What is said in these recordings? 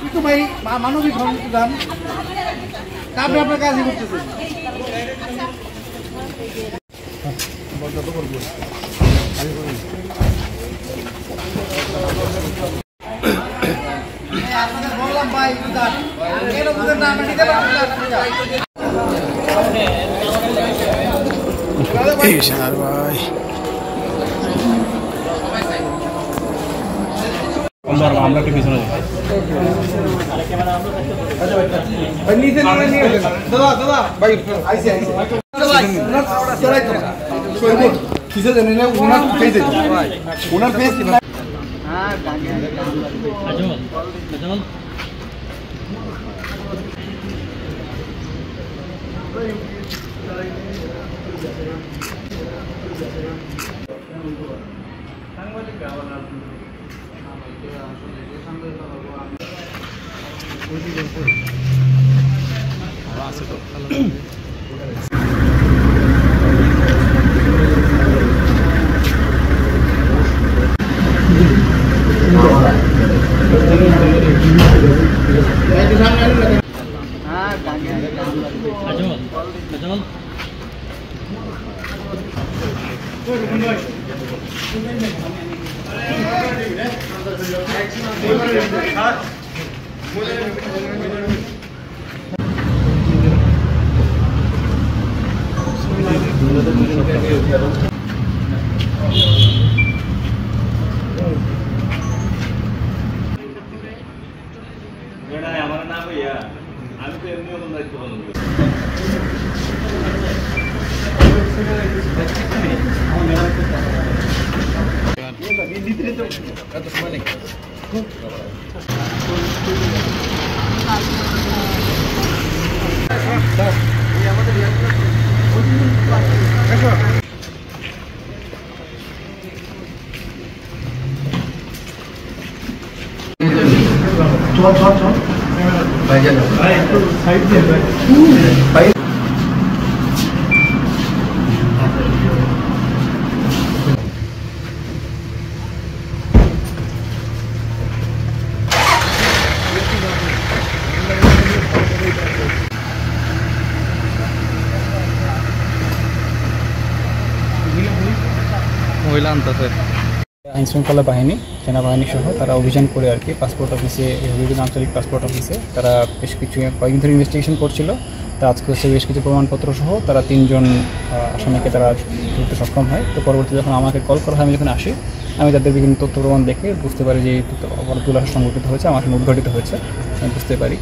একটু ভাই মানবিক দান আপনি আপনার কাজই করতেছেন। আপনাদের বললাম ভাই দান এলো বুঝেন না আমরা নিতে পারবো না। আমরা একটু পিছনে আমার নাম ভাইয়া আমি তো এমনি ওরকম দায়িত্ব পালন করি। চল ভাই জানো ভাই একটু সাইড দিয়ে ভাই মহিলা আনতেছে আইনশৃঙ্খলা বাহিনী সেনাবাহিনী সহ তারা অভিযান করে আর কি পাসপোর্ট অফিসে বিভিন্ন আঞ্চলিক পাসপোর্ট অফিসে তারা বেশ কিছু কয়েকদিন ধরে ইনভেস্টিগেশন করছিল। তা আজকে হচ্ছে বেশ কিছু প্রমাণপত্র সহ তারা 3 জন আসামিকে তারা ধরতে সক্ষম হয়। তো পরবর্তী যখন আমাকে কল করা হয় আমি যখন আসি আমি তাদের বিভিন্ন তথ্য প্রমাণ দেখে বুঝতে পারি যে এই অপরাধগুলো সংঘটিত হয়েছে আমার সাথে উদ্ঘাটিত হয়েছে আমি বুঝতে পারি।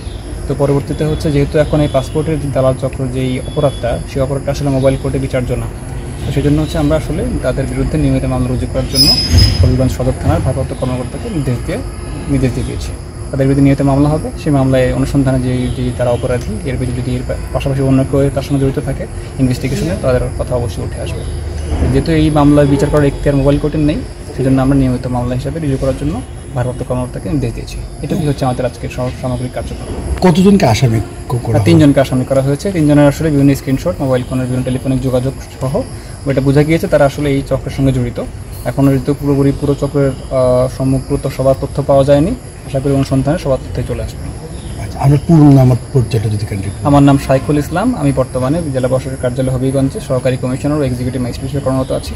তো পরবর্তীতে হচ্ছে যেহেতু এখন এই পাসপোর্টের দালাল চক্র যেই অপরাধটা সেই অপরাধটা আসলে মোবাইল কোর্টে বিচার্য না, তো সেই জন্য হচ্ছে আমরা আসলে তাদের বিরুদ্ধে নিয়মিত মামলা রুজু করার জন্য হবিগঞ্জ সদর থানার ভারপ্রাপ্ত কর্মকর্তাকে নির্দেশ দিয়ে দিয়েছি। তাদের বিরুদ্ধে নিয়মিত মামলা হবে, সেই মামলায় অনুসন্ধানে যে তারা অপরাধী এর বিরুদ্ধে যদি এর পাশাপাশি অন্য কেউ তার সঙ্গে জড়িত থাকে ইনভেস্টিগেশনে তাদের কথা অবশ্যই উঠে আসবে। যেহেতু এই মামলায় বিচার করার এখতিয়ার মোবাইল কোর্টের নেই সেজন্য আমরা নিয়মিত মামলা হিসাবে রুজু করার জন্য ভারপ্রাপ্ত কর্মকর্তাকে নির্দেশ দিয়েছি। এটুকুই হচ্ছে আমাদের আজকের সামগ্রিক কার্যক্রম। কতজনকে আসামি করা? 3 জনকে আসামি করা হয়েছে। 3 জনের আসলে বিভিন্ন স্ক্রিনশট মোবাইল ফোনের বিভিন্ন টেলিফোনিক যোগাযোগ সহ এটা বোঝা গিয়েছে তারা আসলে এই চক্রের সঙ্গে জড়িত। এখনও যেহেতু পুরো চক্রের সমগ্র সবার তথ্য পাওয়া যায়নি, আশা করি অনুসন্ধানে সবার তথ্যে চলে আসবে। আমার পুরো নাম পরিচয়টা যদি আমার নাম শাইখুল ইসলাম, আমি বর্তমানে জেলা প্রশাসকের কার্যালয় হবিগঞ্জে সহকারী কমিশনার ও এক্সিকিউটিভ ম্যাজিস্ট্রেট কর্মরত আছি।